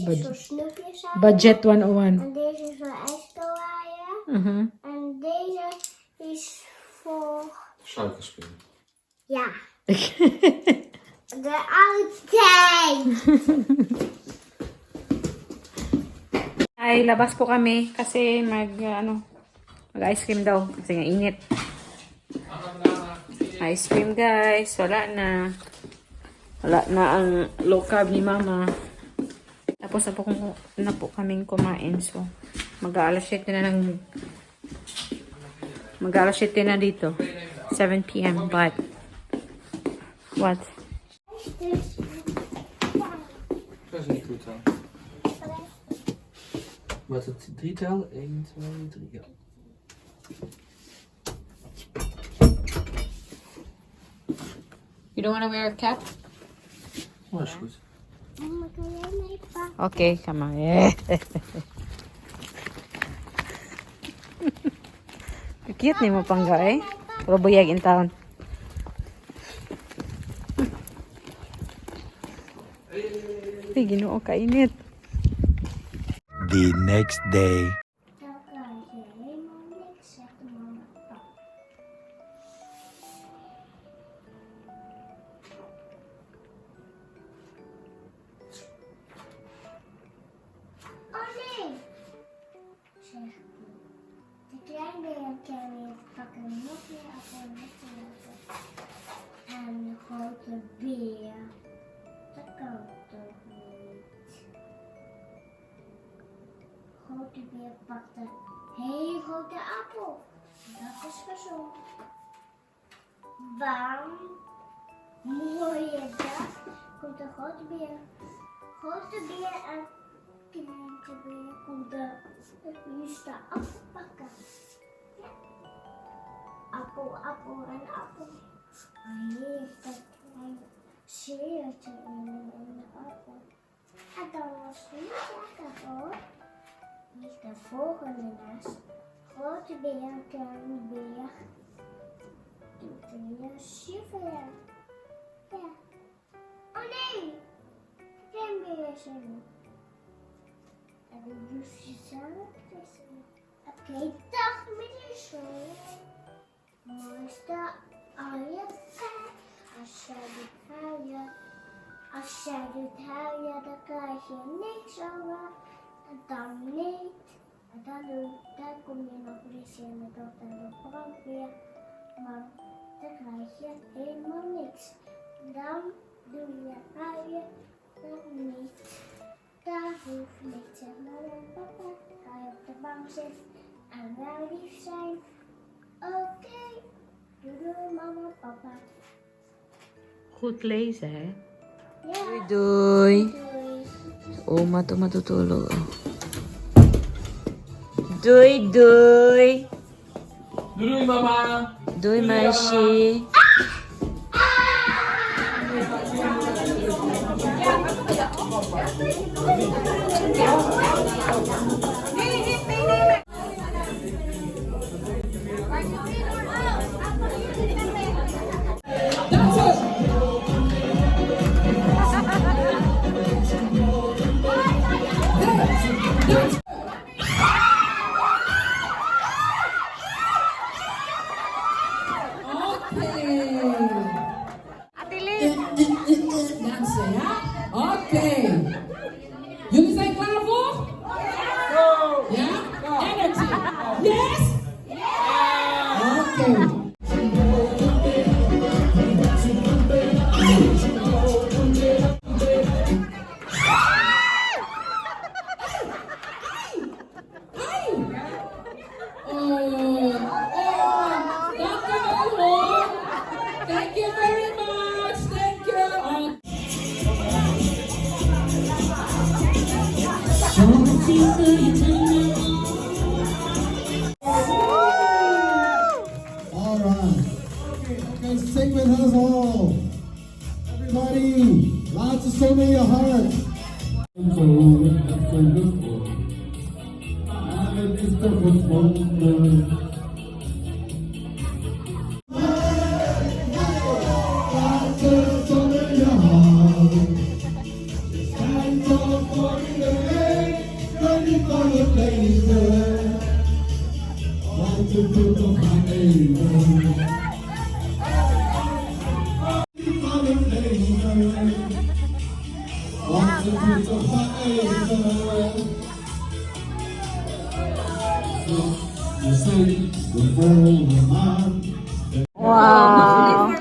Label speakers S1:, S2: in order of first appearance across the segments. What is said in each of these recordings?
S1: is voor snoepjes halen.
S2: Budget 101.
S1: En deze is voor ijskouwaaien. En deze is voor...
S3: Suikerspin.
S1: Ja. De oude.
S2: Ay, labas po kami kasi mag-ice cream daw. Kasi nga init. Ice cream guys. Wala na. Wala na ang low carb ni mama. Tapos na po kaming kumain. So, mag-aalas 7 na ng... Mag-aalas 7 na dito. 7 p.m. But... What?
S3: Dat is niet goed dan. Wat het 3 tel? 1, 2, 3, ja.
S2: You don't want to wear a cap?
S3: Oh, dat is goed.
S1: Mama, kan jij mee pakken?
S2: Okay, come on. Yeah. Cute ni mo pangga eh. Pero buyag in town. Ay, Ginoo, kainit.
S4: The next day.
S1: Dan krijg je helemaal niks, zegt de mama. Oh nee, zegt hij. De kleine kan weer pakken nog meer appel, nog meer appel. En de grote beer. Dat kan toch niet. Grote beer pakt een hele grote appel. Dat is gezond. Bam. Mooie dag. Komt een grote beer. Grote beer en kleine beer komt de liefste appel pakken. Ja. Appel, appel en appel. Hij heeft dat kleine zeertje in de appel. En dan was het niet lekker hoor. Niet de volgende les. Grote beer, kleine beer. Doet weer super. Ja. Oh nee! Klein beer is er niet. En dan doet ze zelf tussen. Oké, dag meneer Zo. Mooiste alle kaart. Als jij doet huilen, dan krijg je niks over. En dan niet. En dan kom je nog plezier met op en de brandweer. Maar dan krijg je helemaal niks. Dan doe je huilen, dan niet. Daar hoeft niks. Zeg maar en papa, ga je op de bank zitten en wel lief zijn. Oké, doei doei mama, papa.
S2: Goed lezen, hè?
S1: Ja.
S2: Doei, doei.
S1: Doei.
S2: Oma to matutulog. Doei, doei.
S3: Doei mama!
S2: Doei, meisje.
S5: Dansen, ja? Oké. Jullie zijn klaar voor? Ja? Energy. Yes? Oké. Thank you very much. Thank you.
S6: All right. Okay, sing with us all. Everybody, lots of song in your heart. Lots of song in your heart.
S2: Wow.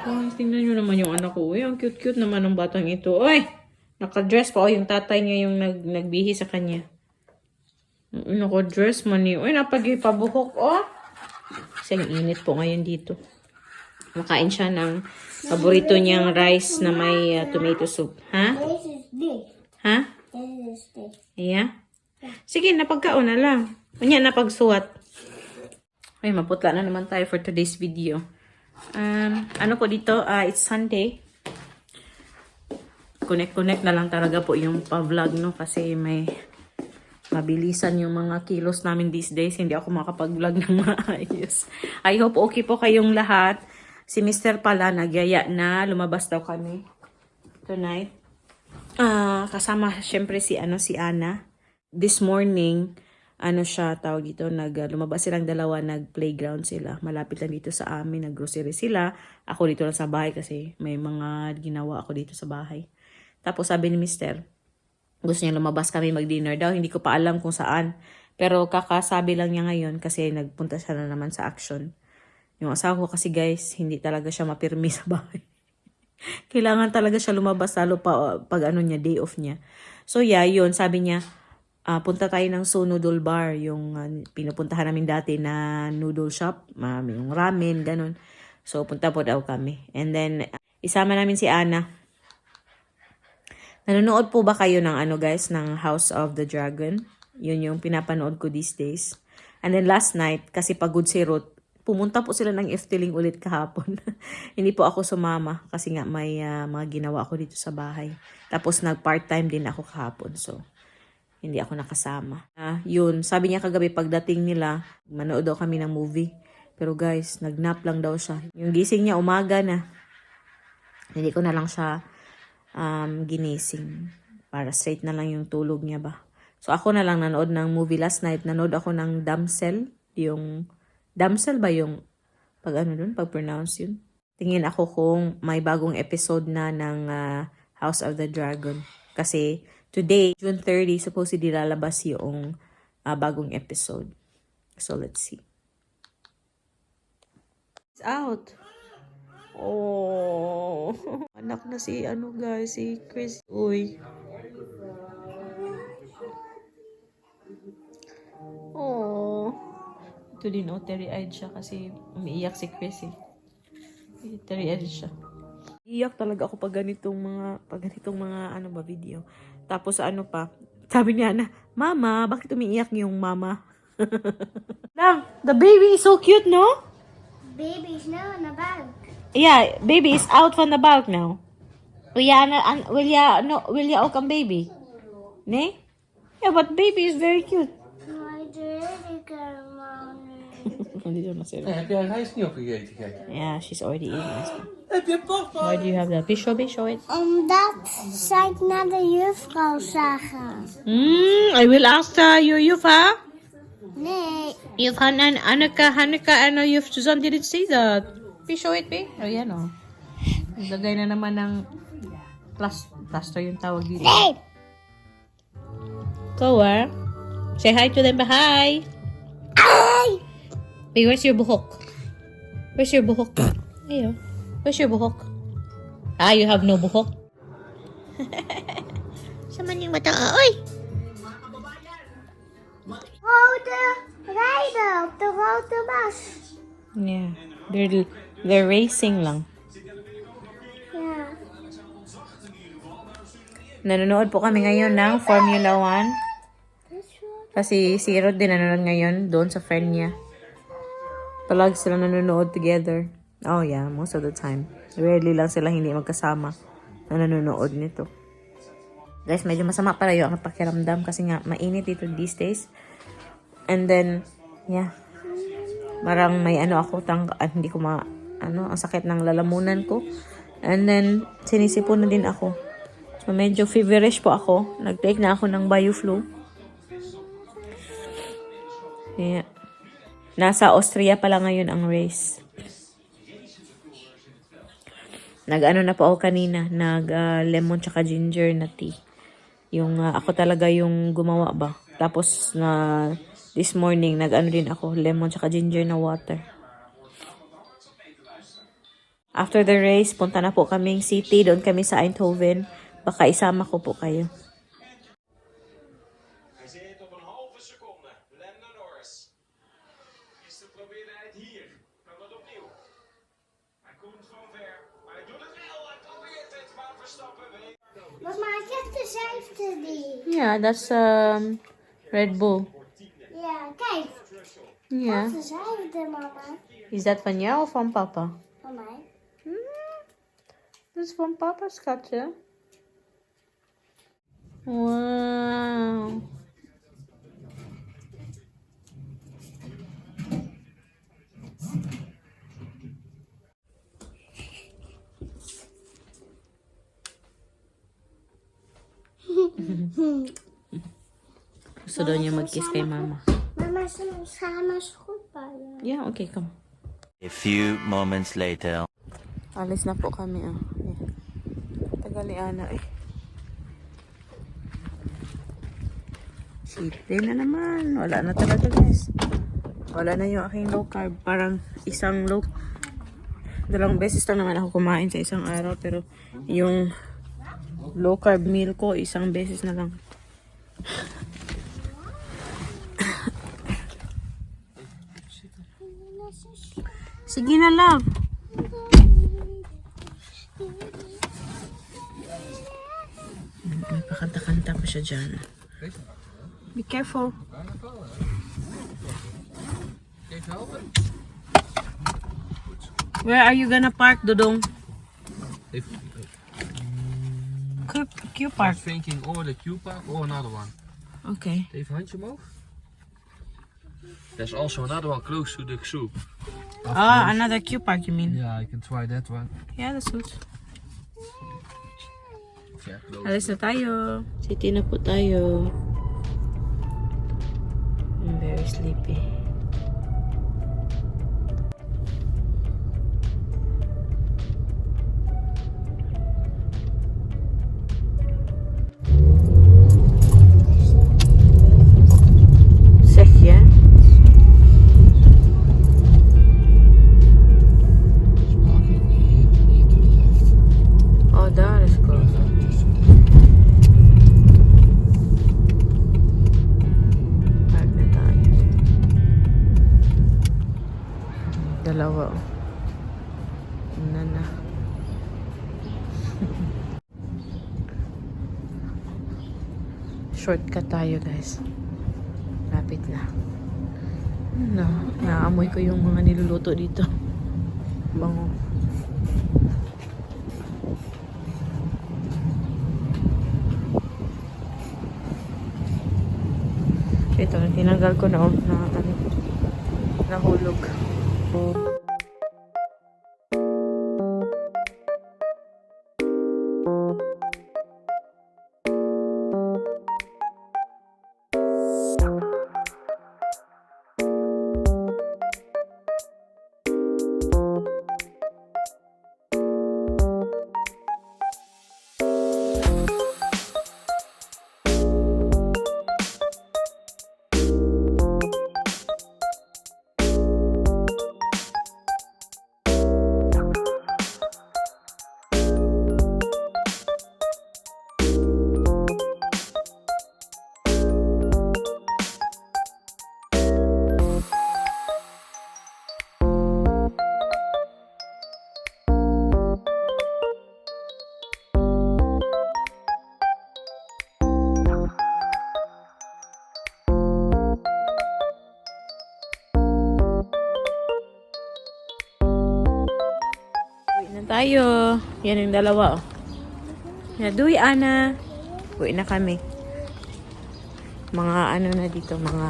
S2: Ay, tingnan nyo naman yung anak ko. Uy, ang cute-cute naman ng batang ito. Uy! Naka-dress pa. O, yung tatay niya yung nagbihi sa kanya. Naka-dress man niya. Uy, napag-ipabuhok. Oh! Kasi ang init po ngayon dito. Makain siya ng paborito niyang rice na may tomato soup. Ha?
S1: This is big.
S2: Ha?
S1: This is big.
S2: Yeah? Sige, napagkaon na lang. Unya, napagsuwat. Ay, maputla na naman tayo for today's video. Ano po dito? It's Sunday. Connect na lang talaga po yung pa-vlog, no? Kasi may mabilisan yung mga kilos namin these days. Hindi ako makapag-vlog ng maayos. I hope okay po kayong lahat. Si Mr. pala, nagyaya na. Lumabas daw kami tonight. Kasama, syempre, si Ana. This morning, tawag dito, lumabas silang dalawa, nag-playground sila. Malapit lang dito sa amin, nag-grocery sila. Ako dito lang sa bahay kasi may mga ginawa ako dito sa bahay. Tapos sabi ni Mr., gusto niya lumabas kami mag-dinner daw. Hindi ko pa alam kung saan. Pero kakasabi lang niya ngayon kasi nagpunta siya na naman sa Action. Yung asawa ko kasi guys, hindi talaga siya mapirmi sa bahay. Kailangan talaga siya lumabas lalo pa pag day off niya. So yeah, yun, sabi niya, punta tayo ng So Noodle Bar, yung pinupuntahan namin dati na noodle shop, yung ramen, ganun. So punta po daw kami. And then, isama namin si Ana. Nanonood po ba kayo ng guys, ng House of the Dragon? Yun yung pinapanood ko these days. And then last night, kasi pagod si Ruth, pumunta po sila ng Efteling ulit kahapon. Hindi po ako sumama kasi nga may mga ginawa ako dito sa bahay. Tapos nag-part-time din ako kahapon. So, hindi ako nakasama. Yun, sabi niya kagabi pagdating nila, manood daw kami ng movie. Pero guys, nag-nap lang daw siya. Yung gising niya umaga na. Hindi ko na lang siya ginising. Para straight na lang yung tulog niya ba. So ako na lang nanood ng movie last night. Nanood ako ng Damsel. Yung Damsel ba yung pag-pronounce yun? Tingin ako kung may bagong episode na ng House of the Dragon. Kasi today, June 30, supposedly lalabas yung bagong episode. So, let's see. It's out. Oh, anak na si guys, si Chris. Uy. Oh. Ito din, teary-eyed siya kasi umiiyak si Chris eh. Teary-eyed siya. Iyak talaga ako pag ganitong mga video. Tapos pa, sabi niya na, Mama, bakit umiiyak yung mama? Lang, the baby is so cute, no?
S1: Baby is now in the bag.
S2: Yeah, baby is out from the bag now. Will ya okam baby? Ne? Yeah, but baby is very cute.
S1: My daddy got
S3: Heb jij rijst niet opgegeten, gek?
S2: Yeah, she's already eating this one.
S3: Heb je papa?
S2: Why do you have that? Show it.
S1: Omdat zij het naar de juffrouw zagen.
S2: I will ask your Yufa.
S1: Nee.
S2: You've Hanneke, you've Suzanne didn't say that. Show it, babe. Oh, yan o. Naglagay na naman ng plaster yung tawag dito.
S1: Nee.
S2: Go, say hi to them. Hi.
S1: Hi.
S2: Wait, where's your buhok? Ayo. Where's your buhok? You have no buhok? Saman yung bata. Oy!
S1: Rode rijden op de rode bus.
S2: Yeah. They're racing lang.
S1: Ja.
S2: Nanonood po kami ngayon ng Formula 1. Kasi si Rod din nanonood ngayon doon sa friend niya. Palagi sila nanonood together. Oh yeah, most of the time. Rarely lang sila hindi magkasama na nanonood nito. Guys, medyo masama pala yung pakiramdam kasi nga mainit dito these days. And then, yeah. Marang may ako, hindi ko ang sakit ng lalamunan ko. And then, sinisipon na din ako. So, medyo feverish po ako. Nag-take na ako ng BioFlu. Yeah. Nasa Austria pala ngayon ang race. Nag-ano na po ako kanina. Lemon tsaka ginger na tea. Yung ako talaga yung gumawa ba. Tapos this morning, nag-ano din ako. Lemon tsaka ginger na water. After the race, punta na po kaming city. Doon kami sa Eindhoven. Baka isama ko po kayo.
S7: Hij zit op een halve seconde. Lando Norris. Gisteren probeerde hij het hier. Kan dat opnieuw. Hij komt gewoon ver. Maar hij doet het wel. Hij probeert het. Maar Verstappen weet.
S1: Mama, ik heb de zevende die.
S2: Yeah, that's Red Bull.
S1: Ja, kijk.
S2: Yeah.
S1: Dat is de zevende, mama.
S2: Is that van jou of van papa?
S1: Van mij.
S2: Dat is van papa, schatje. Wow. Gusto daw niya mag-kiss kay mama.
S1: Mama, samen schoolpalen.
S2: Yeah, okay, come.
S4: A few moments later.
S2: Alis na po kami, Yeah. Tagal ni Ana, Day na naman. Wala na talaga, guys. Wala na yung aking low carb. Parang dalawang beses lang naman ako kumain sa isang araw. Pero yung low carb meal ko, isang beses na lang. Sige na, love. May pakanta-kanta pa siya dyan. Be careful. Where are you gonna park, Dodong? Q
S3: I
S2: park.
S3: was thinking or the Q-Park or another one.
S2: Okay.
S3: Even handje omhoog. There's also another one close to the zoo.
S2: Ah, another Q park, you mean?
S3: Yeah, I can try that one.
S2: Yeah, that's good.
S3: Yeah, close.
S2: Alis na tayo. City na po tayo. I'm very sleepy. Zeg je?
S3: Parking here to the left.
S2: Oh, daar is close. Park na tayo. Dalawa. Una na. Shortcut tayo, guys. Lapit na. Naamoy ko yung mga niluluto dito. Bango. Ito, tinanggal ko na nahulog. tayo. Yan yung dalawa, oh. Yaduy, Ana. Uwi na kami. Mga ano na dito, mga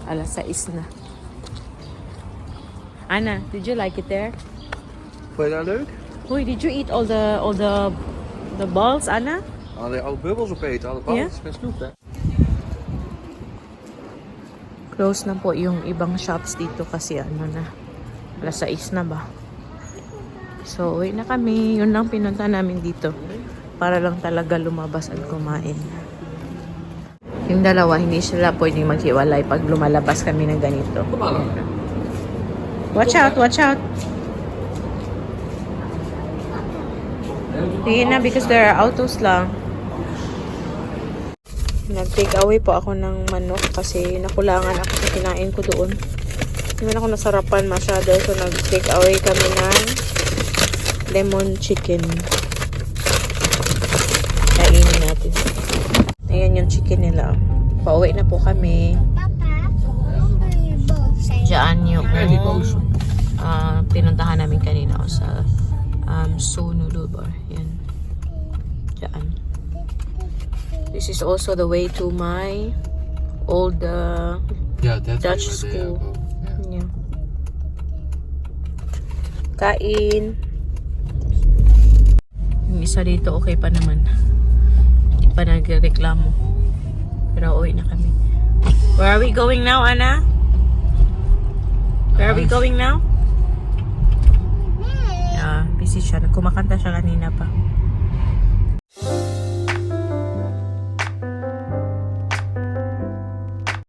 S2: alas 6 na. Ana, did you like it there?
S3: Vond je dat leuk?
S2: Uy, did you eat all the balls, Ana?
S3: Alle bubbels opeten, alle balletjes met snoep, hè?
S2: Close na po yung ibang shops dito kasi ano na, alas 6 na ba? So, uwi na kami. Yun lang pinunta namin dito. Para lang talaga lumabas at kumain. Yung dalawa, hindi sila pwedeng maghiwalay pag lumalabas kami ng ganito. Watch out, watch out. Sige na, because there are autos lang. Nag-take away po ako ng manok kasi nakulangan ako sa kinain ko doon. Hindi man ako nasarapan masyado, so nag-take away kami ng lemon chicken. Kainin natin. Ayan yung chicken nila. Pauwi na po kami.
S1: Papa,
S2: Diyan yung pinuntahan namin kanina sa Sonulu Bar. Yan. Diyan. This is also the way to my old
S3: Ja, dat
S2: Dutch
S3: was where they
S2: school.
S3: go. Ja.
S2: Yeah. Kain. Yung isa dito okay pa naman. Hindi pa nagreklamo. Pero uwi na kami. Where are we going now, Ana? Where are we going now? Busy siya. Kumakanta siya kanina pa.